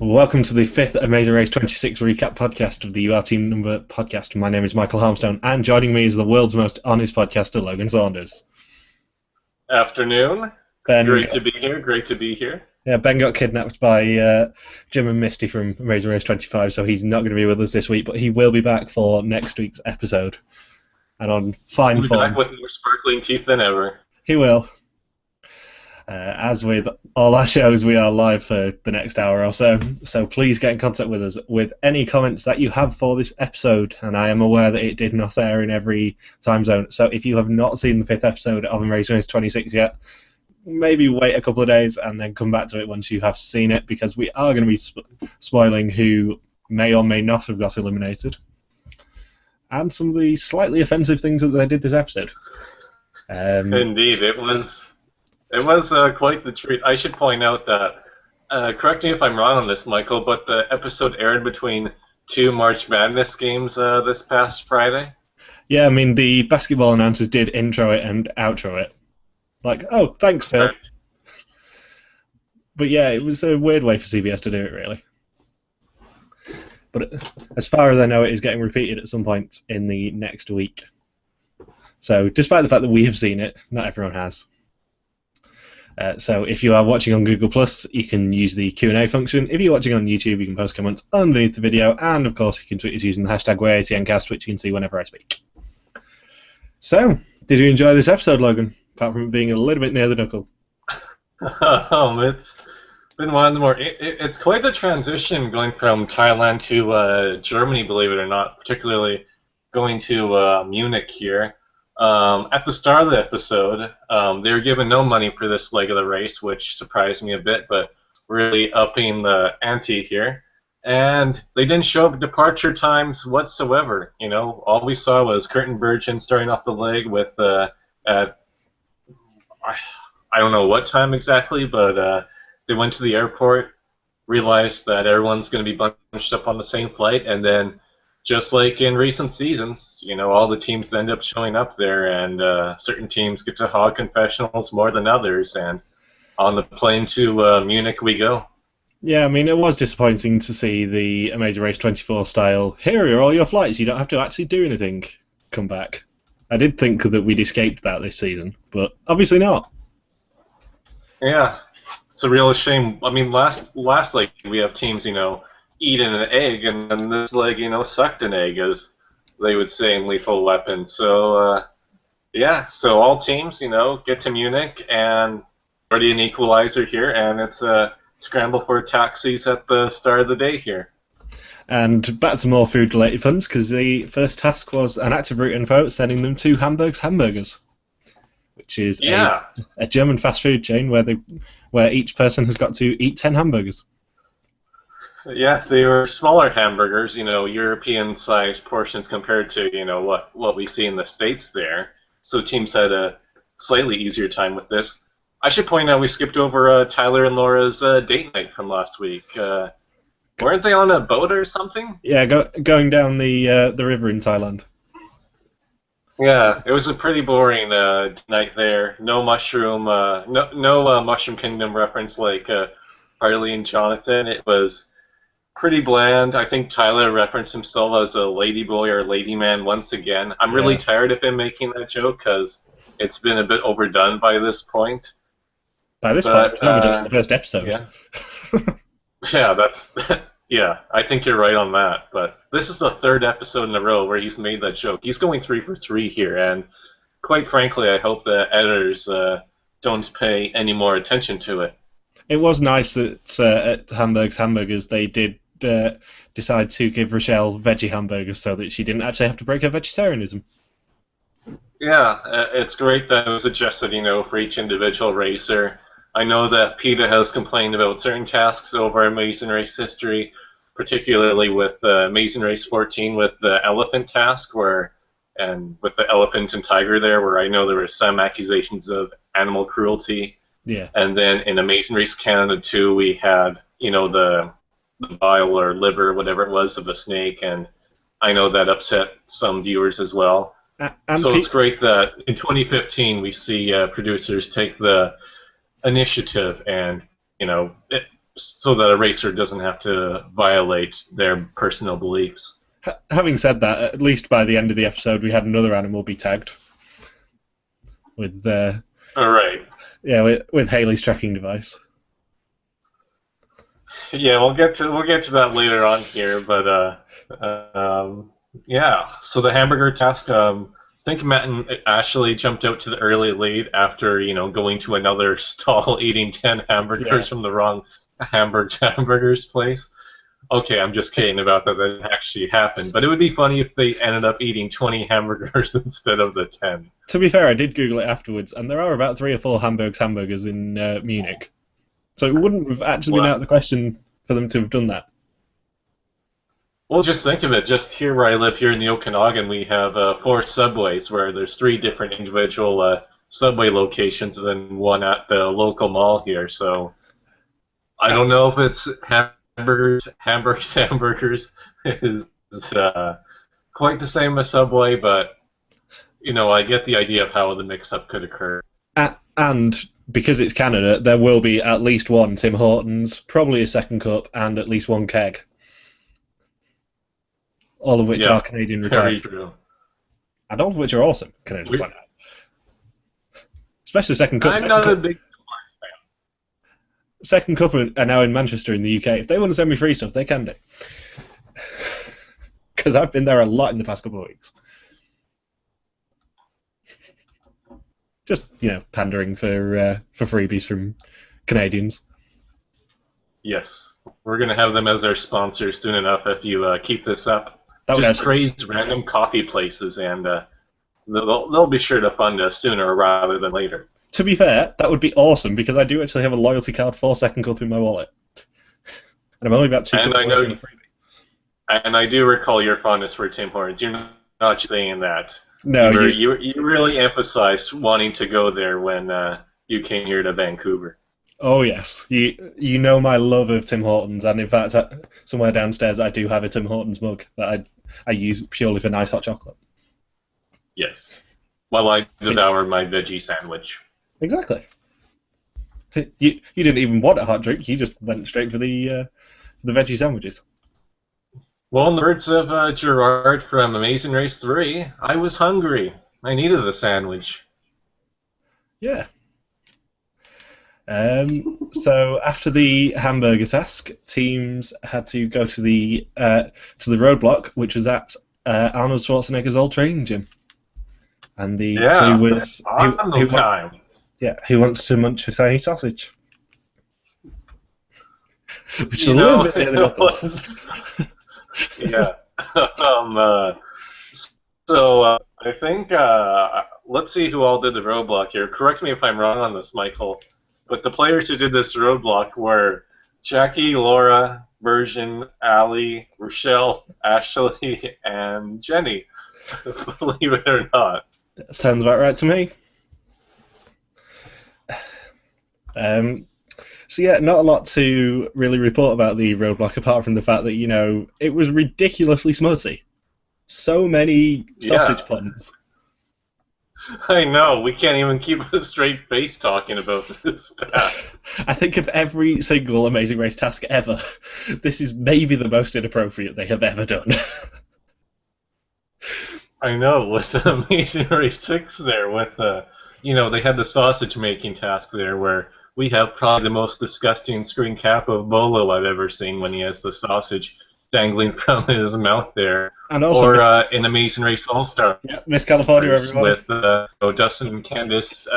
Welcome to the fifth Amazing Race 26 recap podcast of the UR Team Number podcast. My name is Michael Harmstone, and joining me is the world's most honest podcaster, Logan Saunders. Afternoon. Ben Great to be here. Yeah, Ben got kidnapped by Jim and Misty from Amazing Race 25, so he's not going to be with us this week, but he will be back for next week's episode. And on fine He'll be form. back with more sparkling teeth than ever. He will. As with all our shows, we are live for the next hour or so, so please get in contact with us with any comments that you have for this episode, and I am aware that it did not air in every time zone, so if you have not seen the fifth episode of Amazing Race 26 yet, maybe wait a couple of days and then come back to it once you have seen it, because we are going to be spoiling who may or may not have got eliminated, and some of the slightly offensive things that they did this episode. Indeed, it was quite the treat. I should point out that, correct me if I'm wrong on this, Michael, but the episode aired between two March Madness games this past Friday. Yeah, I mean, the basketball announcers did intro it and outro it. Like, oh, thanks, Phil. Right. But yeah, it was a weird way for CBS to do it, really. But as far as I know, it is getting repeated at some point in the next week. So, despite the fact that we have seen it, not everyone has. So if you are watching on Google+, you can use the Q&A function. If you're watching on YouTube, you can post comments underneath the video, and of course you can tweet us using the hashtag yatncast, which you can see whenever I speak. So, did you enjoy this episode, Logan? Apart from it being a little bit near the knuckle. It's been one of the more... It's quite a transition going from Thailand to Germany, believe it or not, particularly going to Munich here. At the start of the episode, they were given no money for this leg of the race, which surprised me a bit, but really upping the ante here. And they didn't show up departure times whatsoever. You know, all we saw was Curtin Virgin starting off the leg with at I don't know what time exactly, but they went to the airport, realized that everyone's going to be bunched up on the same flight, and then just like in recent seasons, you know, all the teams end up showing up there, and certain teams get to hog confessionals more than others, and on the plane to Munich we go. Yeah, I mean, it was disappointing to see the Amazing Race 24 style, here are all your flights, you don't have to actually do anything, come back. I did think that we'd escaped that this season, but obviously not. Yeah, it's a real shame. I mean, last like we have teams, you know, eating an egg, and then this leg, you know, sucked an egg, as they would say in Lethal Weapon. So, yeah, so all teams, you know, get to Munich, and already an equalizer here, and it's a scramble for taxis at the start of the day here. And back to more food-related funds, because the first task was an active route info sending them to Hamburgers, which is a German fast food chain where each person has got to eat 10 hamburgers. Yeah, they were smaller hamburgers, you know, European-sized portions compared to, you know, what we see in the States there. So teams had a slightly easier time with this. I should point out we skipped over Tyler and Laura's date night from last week. Weren't they on a boat or something? Yeah, going down the river in Thailand. Yeah, it was a pretty boring night there. No mushroom, no Mushroom Kingdom reference like Harley and Jonathan. It was pretty bland. I think Tyler referenced himself as a ladyboy or ladyman once again. I'm really tired of him making that joke because it's been a bit overdone by this point. By this point, it's overdone in the first episode. Yeah, yeah, I think you're right on that. But this is the third episode in a row where he's made that joke. He's going 3 for 3 here, and quite frankly, I hope the editors don't pay any more attention to it. It was nice that at Hamburgers they did decide to give Rochelle veggie hamburgers so that she didn't actually have to break her vegetarianism. Yeah, it's great that it was adjusted, you know, for each individual racer. I know that PETA has complained about certain tasks over Amazing Race history, particularly with Amazing Race 14 with the elephant task, and with the elephant and tiger there, where I know there were some accusations of animal cruelty. Yeah. And then in Amazing Race Canada 2, we had, you know, the bile or liver, whatever it was, of the snake, and I know that upset some viewers as well. So it's great that in 2015 we see producers take the initiative and, you know, so that a racer doesn't have to violate their personal beliefs. Having said that, at least by the end of the episode, we had another animal be tagged with All right. with Haley's tracking device. Yeah, we'll get to that later on here, but yeah. So the hamburger task. I think Matt and Ashley jumped out to the early lead after going to another stall, eating 10 hamburgers from the wrong hamburgers place. Okay, I'm just kidding about that. That actually happened, but it would be funny if they ended up eating 20 hamburgers instead of the 10. To be fair, I did Google it afterwards, and there are about 3 or 4 hamburgers in Munich. So it wouldn't have actually been out of the question for them to have done that. Well, just think of it. Just here where I live, here in the Okanagan, we have 4 subways where there's 3 different individual subway locations and then one at the local mall here. So I don't know if it's hamburgers is quite the same as Subway, but I get the idea of how the mix-up could occur. And because it's Canada, there will be at least one Tim Hortons, probably a second cup, and at least one keg. All of which are Canadian required. Very true. And all of which are awesome, can I just point out. Especially second cup. I'm not a big fan. Second cup are now in Manchester in the UK. If they want to send me free stuff, they can do. Because I've been there a lot in the past couple of weeks. Just, pandering for freebies from Canadians. Yes. We're going to have them as our sponsors soon enough if you keep this up. Just praise random coffee places, and they'll be sure to fund us sooner rather than later. To be fair, that would be awesome, because I do actually have a loyalty card for Second Cup in my wallet. And I'm only about 2 cups away from a freebie. And I do recall your fondness for Tim Hortons. You're not just saying that. No, you really emphasized wanting to go there when you came here to Vancouver. Oh yes, you know my love of Tim Hortons, and in fact, somewhere downstairs I do have a Tim Hortons mug that I use purely for nice hot chocolate. Yes, while I devour my veggie sandwich. Exactly. You didn't even want a hot drink; you just went straight for the veggie sandwiches. Well, in the words of Gerard from Amazing Race 3, I was hungry. I needed a sandwich. Yeah. So after the hamburger task, teams had to go to the roadblock, which was at Arnold Schwarzenegger's old training gym. And the clue was who wants to munch a tiny sausage, which is a little bit near the knuckles. Yeah. So I think let's see who all did the roadblock here. Correct me if I'm wrong on this, Michael. But the players who did this roadblock were Jackie, Laura, Virgin, Allie, Rochelle, Ashley, and Jenny. Believe it or not. Sounds about right to me. So yeah, not a lot to really report about the roadblock apart from the fact that, it was ridiculously smutty. So many sausage puns. I know, we can't even keep a straight face talking about this task. I think of every single Amazing Race task ever, this is maybe the most inappropriate they have ever done. I know, with the Amazing Race 6 there, with they had the sausage making task there where we have probably the most disgusting screen cap of Bolo I've ever seen when he has the sausage dangling from his mouth there. And also, in Amazing Race All-Star. Yeah, Miss California, everyone. With Dustin and Candice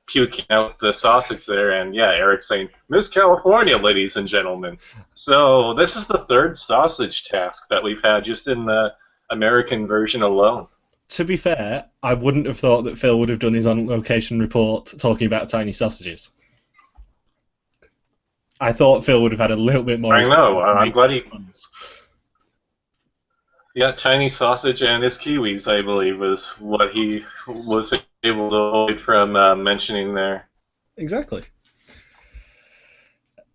puking out the sausage there, and Eric saying, Miss California, ladies and gentlemen. So this is the 3rd sausage task that we've had just in the American version alone. To be fair, I wouldn't have thought that Phil would have done his on-location report talking about tiny sausages. I thought Phil would have had a little bit more... I know, I'm glad he... Yeah, tiny sausage and his kiwis, I believe, is what he was able to avoid from mentioning there. Exactly.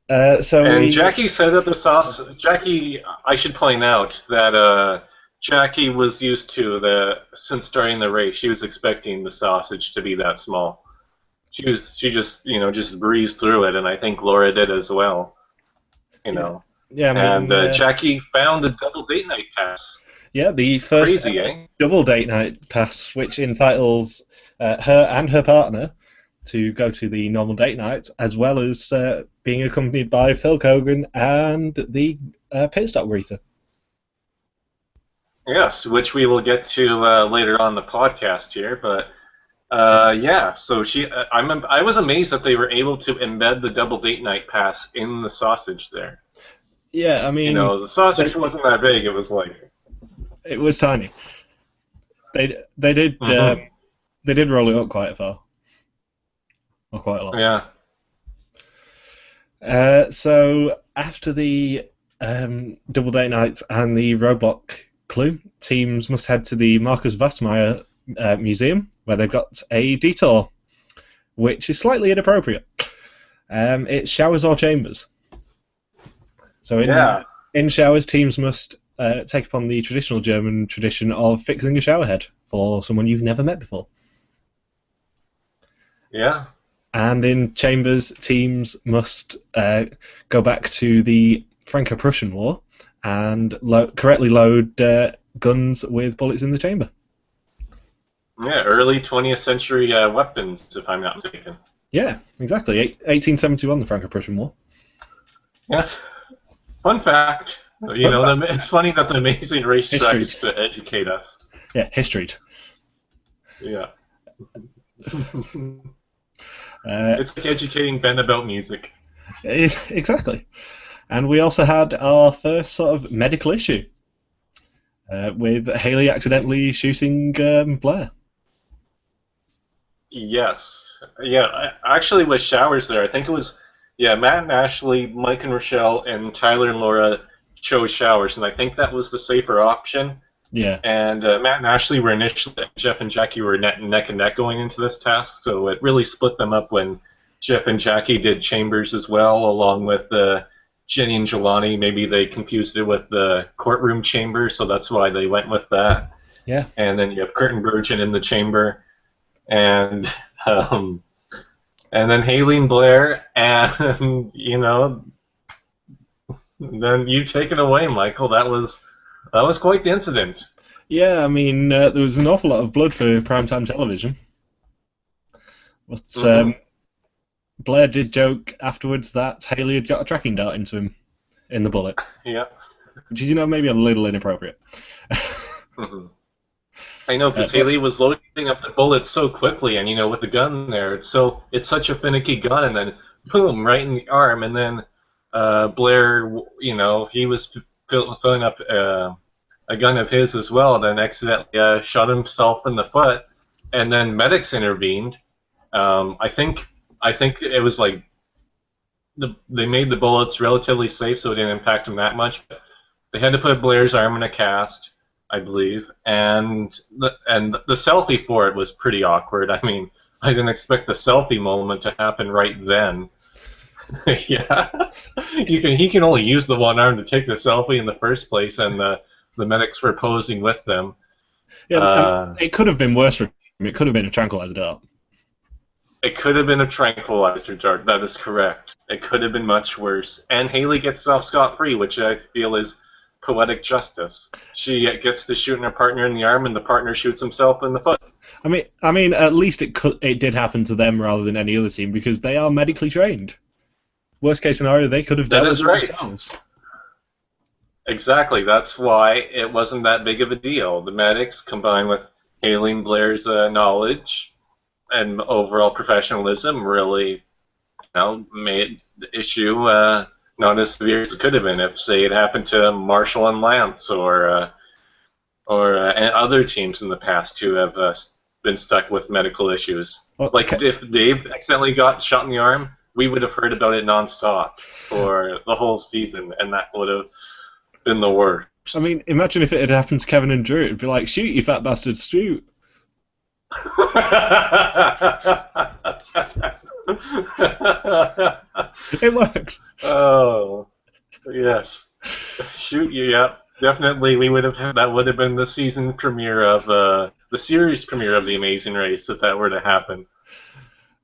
Jackie said that the sausage... Jackie, I should point out that Jackie was used to since starting the race, she was expecting the sausage to be that small. She just breezed through it, and I think Laura did as well. you Yeah, know. yeah. I And mean, Jackie found the double date night pass. yeah, the first Crazy, eh? double date night pass, which entitles her and her partner to go to the normal date night, as well as being accompanied by Phil Kogan and the pit stop greeter. Yes, which we will get to later on the podcast here. But yeah, so I was amazed that they were able to embed the double date night pass in the sausage there. Yeah, I You mean, know, the sausage they, wasn't that big. It was like, it was tiny. They did mm-hmm. they did roll it up quite far, or quite a lot. Yeah, So after the double date night and the roadblock clue, teams must head to the Marcus Vassmeyer Museum, where they've got a detour, which is slightly inappropriate. It's showers or chambers. So yeah, in showers, teams must take upon the traditional German tradition of fixing a shower head for someone you've never met before. yeah. And in chambers, teams must go back to the Franco-Prussian War and correctly load guns with bullets in the chamber. Yeah, early 20th century weapons, if I'm not mistaken. Yeah, exactly. 1871, the Franco-Prussian War. Yeah. Fun fact. You Fun know, fact. it's funny that the Amazing Race History. tries to educate us. Yeah, history. Yeah. Uh, It's like educating Ben about music. exactly. And we also had our first sort of medical issue with Haley accidentally shooting Blair. Yes. Yeah, actually with showers there, I think it was, yeah, Matt and Ashley, Mike and Rochelle, and Tyler and Laura chose showers, and I think that was the safer option. Yeah. And Matt and Ashley were initially, Jeff and Jackie were neck and neck going into this task, so it really split them up when Jeff and Jackie did chambers as well, along with Jenny and Jelani. Maybe they confused it with the courtroom chamber, so that's why they went with that. Yeah. And then you have Curtin Burgeon in the chamber, and um, and then Haley and Blair, and you know, then you take it away, Michael. That was quite the incident. Yeah, I mean, there was an awful lot of blood for primetime television. But Mm-hmm. Blair did joke afterwards that Haley had got a tracking dart into him in the bullet. Yeah. Which is, maybe a little inappropriate. Mm-hmm. I know, because Haley was loading up the bullets so quickly, and with the gun there, it's such a finicky gun, and then boom, right in the arm, and then Blair, he was filling up a gun of his as well, and then accidentally shot himself in the foot, and then medics intervened. I think it was like they made the bullets relatively safe, so it didn't impact him that much. They had to put Blair's arm in a cast, I believe, and the selfie for it was pretty awkward. I mean, I didn't expect the selfie moment to happen right then. Yeah, he can only use the one arm to take the selfie in the first place, and the medics were posing with them. Yeah, it could have been worse for him. It could have been a tranquilizer dart. It could have been a tranquilizer dart. That is correct. It could have been much worse. And Haley gets off scot-free, which I feel is poetic justice. She gets to shoot her partner in the arm, and the partner shoots himself in the foot. I mean, at least it did happen to them rather than any other team because they are medically trained. Worst case scenario, they could have dealt with it themselves. Exactly. That's why it wasn't that big of a deal. The medics, combined with Haley and Blair's knowledge and overall professionalism, really, made the issue not as severe as it could have been if, say, it happened to Marshall and Lance or other teams in the past who have been stuck with medical issues. Like if Dave accidentally got shot in the arm, we would have heard about it nonstop for the whole season, and that would have been the worst. I mean, imagine if it had happened to Kevin and Drew. It'd be like, shoot, you fat bastards, shoot. It works. Oh, yes. Shoot you, yeah. Definitely, that would have been the season premiere of the series premiere of The Amazing Race if that were to happen.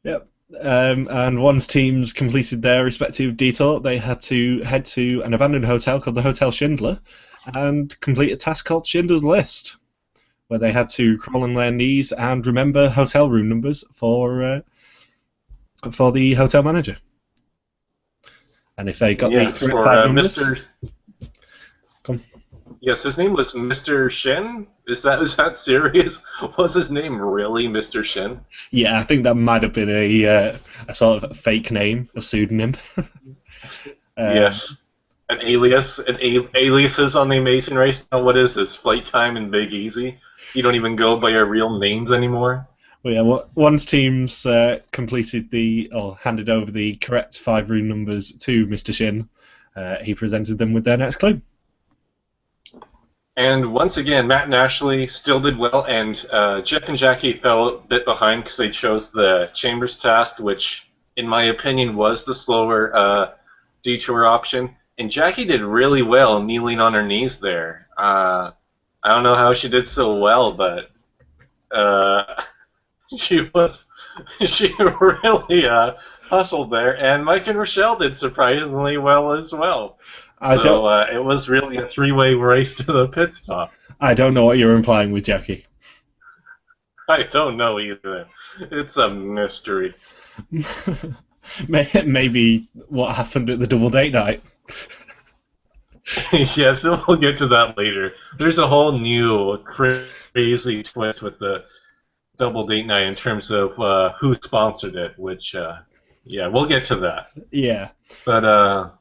Yep. And once teams completed their respective detour, they had to head to an abandoned hotel called the Hotel Schindler and complete a task called Schindler's List, where they had to crawl on their knees and remember hotel room numbers for the hotel manager. And if they got the Yes, correct for five numbers, Mr. come. Yes, his name was Mr. Shin. Is that serious? Was his name really Mr. Shin? Yeah, I think that might have been a sort of fake name, a pseudonym. um, Yes, an alias, aliases on the Amazing Race. Now, what is this? Flight Time and Big Easy? You don't even go by your real names anymore. Well, yeah, once teams completed or handed over the correct five room numbers to Mr. Shin, he presented them with their next clue. And once again, Matt and Ashley still did well, and Jeff and Jackie fell a bit behind because they chose the Chambers task, which, in my opinion, was the slower detour option. And Jackie did really well kneeling on her knees there. I don't know how she did so well, but she really hustled there, and Mike and Rochelle did surprisingly well as well. I don't. So it was really a three-way race to the pit stop. I don't know what you're implying with Jackie. I don't know either. It's a mystery. Maybe what happened at the double date night. Yes, we'll get to that later. There's a whole new crazy twist with the double date night in terms of who sponsored it, which, yeah, we'll get to that. Yeah. But,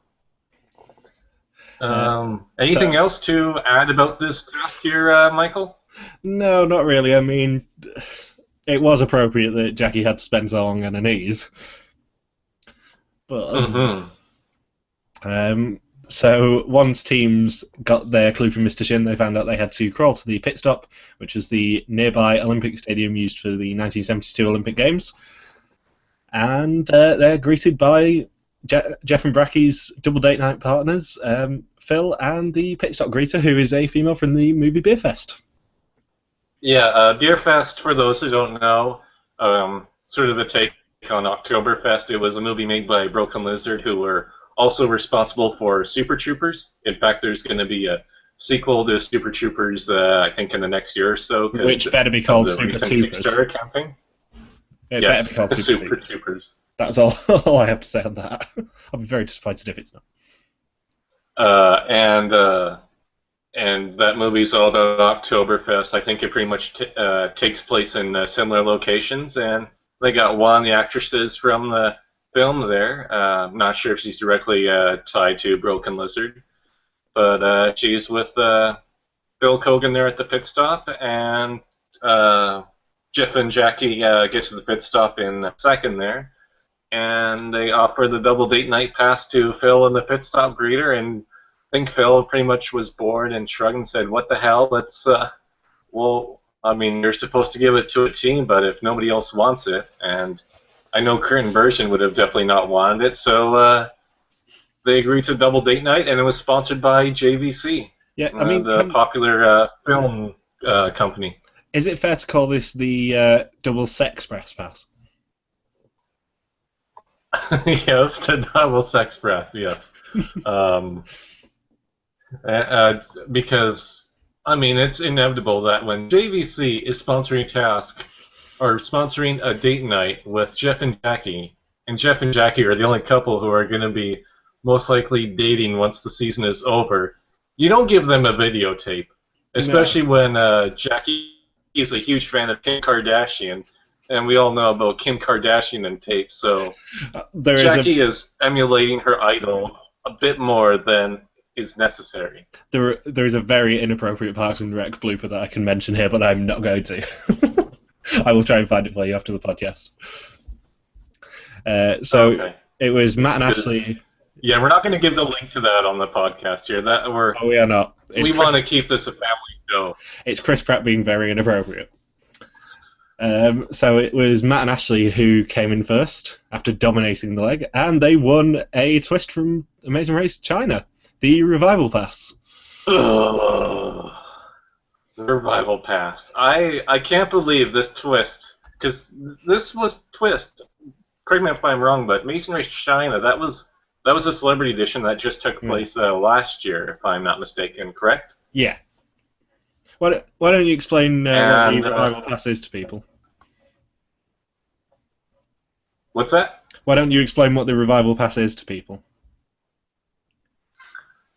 anything else to add about this task here, Michael? No, not really. I mean, it was appropriate that Jackie had to spend so long on her knees. But so once teams got their clue from Mr. Shin, they found out they had to crawl to the pit stop, which was the nearby Olympic Stadium used for the 1972 Olympic Games. And they're greeted by Jeff and Bracky's double date night partners, Phil, and the pit stop greeter, who is a female from the movie Beer Fest. Yeah, Beer Fest, for those who don't know, sort of a take on Oktoberfest. It was a movie made by Broken Lizard, who were also responsible for Super Troopers. In fact, there's going to be a sequel to Super Troopers, I think, in the next year or so. Which better be called Super Troopers. Kickstarter campaign. It Yes, better be called Super Troopers. That's all I have to say on that. I'll be very disappointed if it's not. And that movie's all about Oktoberfest. I think it pretty much takes place in similar locations, and they got one of the actresses from the film there. I'm not sure if she's directly tied to Broken Lizard, but she's with Bill Kogan there at the pit stop, and Jeff and Jackie get to the pit stop in a second there, and they offer the double date night pass to Phil and the pit stop greeter, and I think Phil pretty much was bored and shrugged and said, "What the hell? Well, I mean, you're supposed to give it to a team, but if nobody else wants it," and I know Kurt and Bergen would have definitely not wanted it, so they agreed to double date night, and it was sponsored by JVC, yeah, I mean, the popular film company. Is it fair to call this the double sex press pass? Yes, the double sex press, yes. Because, I mean, it's inevitable that when JVC is sponsoring a task, or sponsoring a date night with Jeff and Jackie are the only couple who are going to be most likely dating once the season is over, you don't give them a videotape. Especially when Jackie is a huge fan of Kim Kardashian, and we all know about Kim Kardashian and tape, so Jackie is emulating her idol a bit more than is necessary. There is a very inappropriate Parks and Rec blooper that I can mention here, but I'm not going to. I will try and find it for you after the podcast. Okay. It was Matt and Ashley. Yeah, we're not going to give the link to that on the podcast here. We are not. We want to keep this a family show. It's Chris Pratt being very inappropriate. So it was Matt and Ashley who came in first after dominating the leg, and they won a twist from Amazing Race China, the Revival Pass. Ugh. Revival Pass. I can't believe this twist, because this was twist correct me if I'm wrong, but Amazing Race China, that was a celebrity edition that just took Mm. place last year, if I'm not mistaken, correct? Yeah. Why don't you explain what the And revival pass is to people? what's that? Why don't you explain what the revival pass is to people?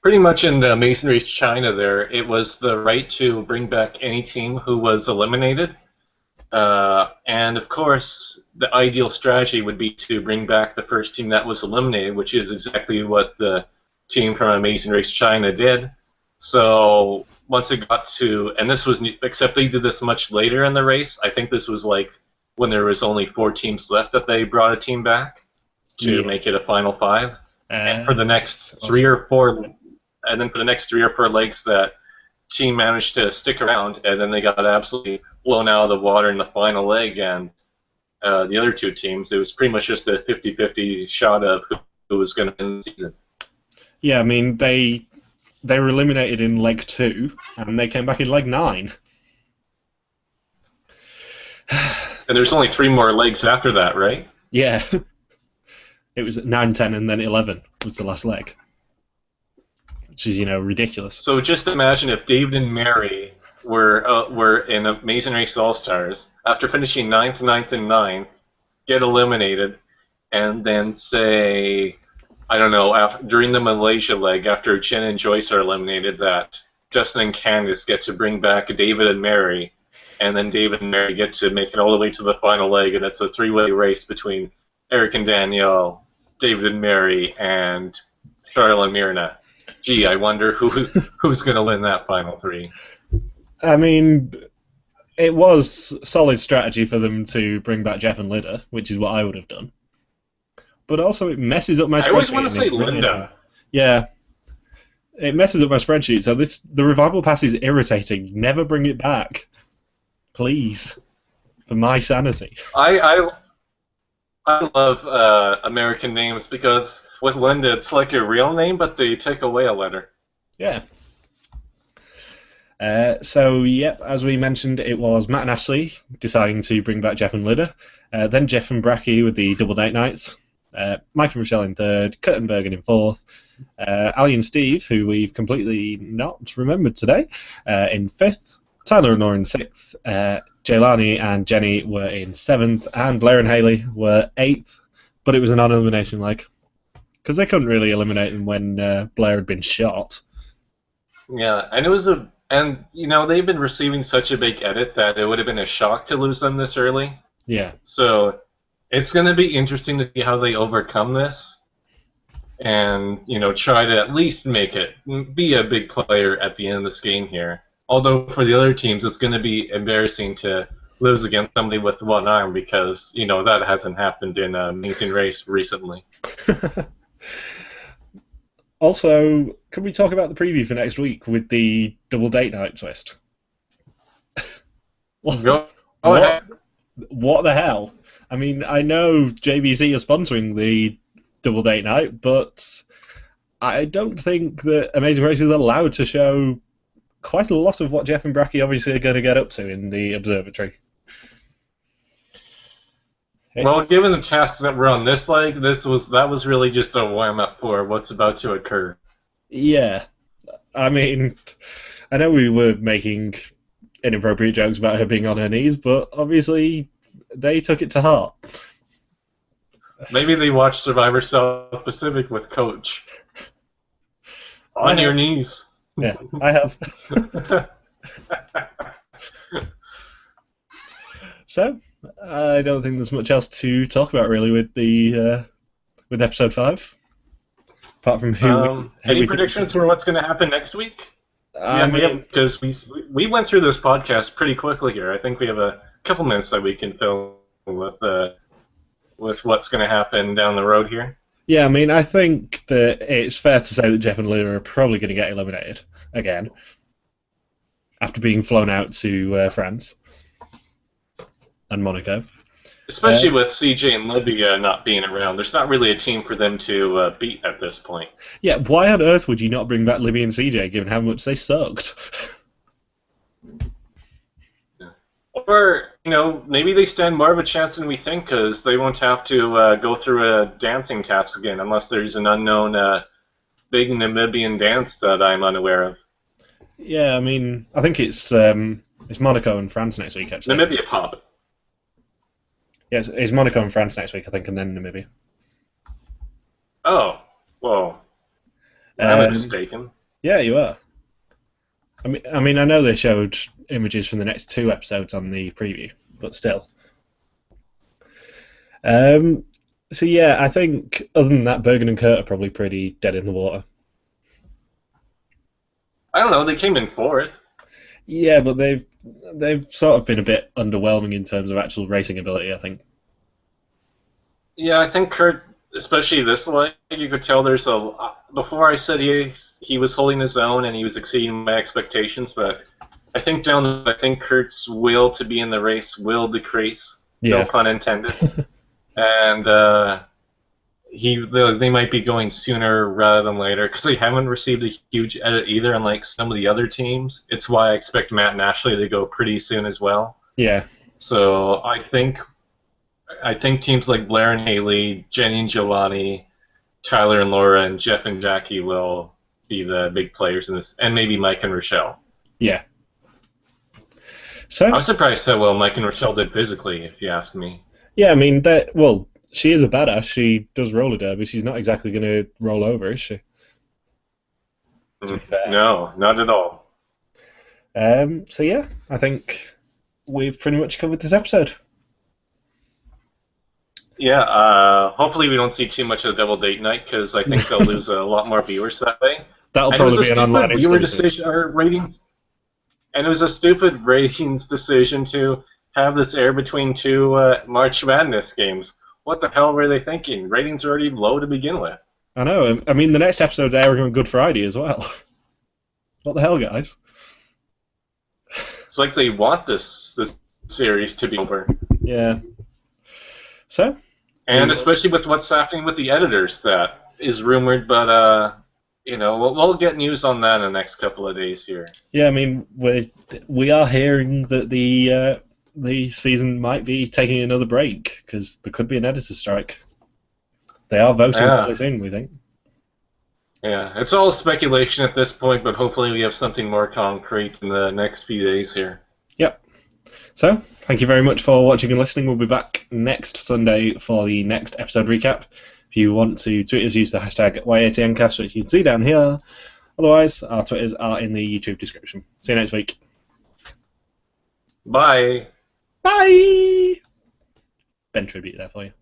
Pretty much in the Amazing Race China there, it was the right to bring back any team who was eliminated. And of course, the ideal strategy would be to bring back the first team that was eliminated, which is exactly what the team from Amazing Race China did. So once it got to, and this was, except they did this much later in the race. I think this was like when there was only 4 teams left that they brought a team back to Yeah. make it a final 5. And for the next Awesome. 4, and then for the next 3 or 4 legs, that team managed to stick around, and then they got absolutely blown out of the water in the final leg. And the other 2 teams, it was pretty much just a 50-50 shot of who was going to win the season. Yeah, I mean they were eliminated in leg 2, and they came back in leg 9. And there's only 3 more legs after that, right? Yeah. It was 9, 10, and then 11 was the last leg. Which is, ridiculous. So just imagine if David and Mary were in Amazing Race All Stars after finishing 9th, 9th, and 9th, get eliminated, and then say, I don't know, during the Malaysia leg, after Jen and Joyce are eliminated, that Justin and Candice get to bring back David and Mary, and then David and Mary get to make it all the way to the final leg, and it's a 3-way race between Eric and Danielle, David and Mary, and Charlotte and Myrna. Gee, I wonder who's going to win that final 3. I mean, it was solid strategy for them to bring back Jeff and Linda, which is what I would have done. But also, it messes up my spreadsheet. I always want to say Linda. Yeah. It messes up my spreadsheet, so the revival pass is irritating. Never bring it back. Please. For my sanity. I love American names because with Linda, it's like a real name, but they take away a letter. Yeah. So, yep, as we mentioned, it was Matt and Ashley deciding to bring back Jeff and Linda. Then Jeff and Bracky with the double date nights. Mike and Rochelle in 3rd. Kurt and Bergen in 4th. Ali and Steve, who we've completely not remembered today, in 5th. Tyler and Laura in 6th. Jaylani and Jenny were in 7th. And Blair and Haley were 8th. But it was a non-elimination leg. Because they couldn't really eliminate them when Blair had been shot. Yeah, and it was they've been receiving such a big edit that it would have been a shock to lose them this early. Yeah. So it's going to be interesting to see how they overcome this and, try to at least make it, be a big player at the end of this game here. Although for the other teams, it's going to be embarrassing to lose against somebody with one arm because, that hasn't happened in Amazing Race recently. Also, can we talk about the preview for next week with the double date night twist? Go ahead. What the hell? I mean, I know JVC are sponsoring the double date night, but I don't think that Amazing Race is allowed to show quite a lot of what Jeff and Bracky obviously are going to get up to in the observatory. Well, given the tasks that were on this leg, that was really just a warm-up for what's about to occur. Yeah. I mean, I know we were making inappropriate jokes about her being on her knees, but obviously they took it to heart. Maybe they watched Survivor South Pacific with Coach. On your knees. Yeah, I have. So, I don't think there's much else to talk about really with the with episode 5, apart from any predictions for what's going to happen next week? Because we went through this podcast pretty quickly here. I think we have a couple minutes that we can fill with what's going to happen down the road here. Yeah, I mean, I think that it's fair to say that Jeff and Luna are probably going to get eliminated again after being flown out to France and Monaco. Especially with CJ and Libya not being around. There's not really a team for them to beat at this point. Yeah, why on earth would you not bring back Libby and CJ given how much they sucked? Or maybe they stand more of a chance than we think because they won't have to go through a dancing task again unless there's an unknown big Namibian dance that I'm unaware of. Yeah, I mean, I think it's Monaco and France next week actually. Namibia pop. Yeah, it's Monaco and France next week, I think, and then Namibia. Oh, well, I'm Um, mistaken. yeah, you are. I know they showed images from the next two episodes on the preview, but still. Um, so yeah, I think other than that, Bergen and Kurt are probably pretty dead in the water. I don't know. They came in fourth. Yeah, but they've sort of been a bit underwhelming in terms of actual racing ability, I think. Yeah, I think Kurt, especially this leg, you could tell there's a. Before I said he was holding his own and he was exceeding my expectations, but I think Kurt's will to be in the race will decrease. No Yeah, pun intended. And they might be going sooner rather than later because they haven't received a huge edit either, unlike some of the other teams. It's why I expect Matt and Ashley to go pretty soon as well. yeah, So I think teams like Blair and Haley, Jenny and Giovanni, Tyler and Laura, and Jeff and Jackie will be the big players in this, and maybe Mike and Rochelle. yeah. I So was surprised how well Mike and Rochelle did physically, if you ask me. yeah, I mean that. Well, she is a badass. She does roller derby. She's not exactly going to roll over, is she? To be fair. No, not at all. So yeah, I think we've pretty much covered this episode. Yeah, hopefully we don't see too much of the double date night because I think they'll lose a lot more viewers that way. That'll And it was probably a be an online stupid viewer exclusive. decision or ratings, and it was a stupid ratings decision to have this air between two March Madness games. What the hell were they thinking? Ratings are already low to begin with. I know. I mean, the next episode's airing on Good Friday as well. What the hell, guys? It's like they want this series to be over, Yeah. So we and will. especially with what's happening with the editors, that is rumored. But we'll get news on that in the next couple of days here. Yeah, I mean, we are hearing that the season might be taking another break because there could be an editor strike. They are voting Yeah. fairly soon, we think. Yeah, it's all speculation at this point, but hopefully we have something more concrete in the next few days here. Yep. So, thank you very much for watching and listening. We'll be back next Sunday for the next episode recap. If you want to tweet us, use the hashtag yatncast, which you can see down here. Otherwise, our Twitters are in the YouTube description. See you next week. Bye! Bye! Ben tribute there for you.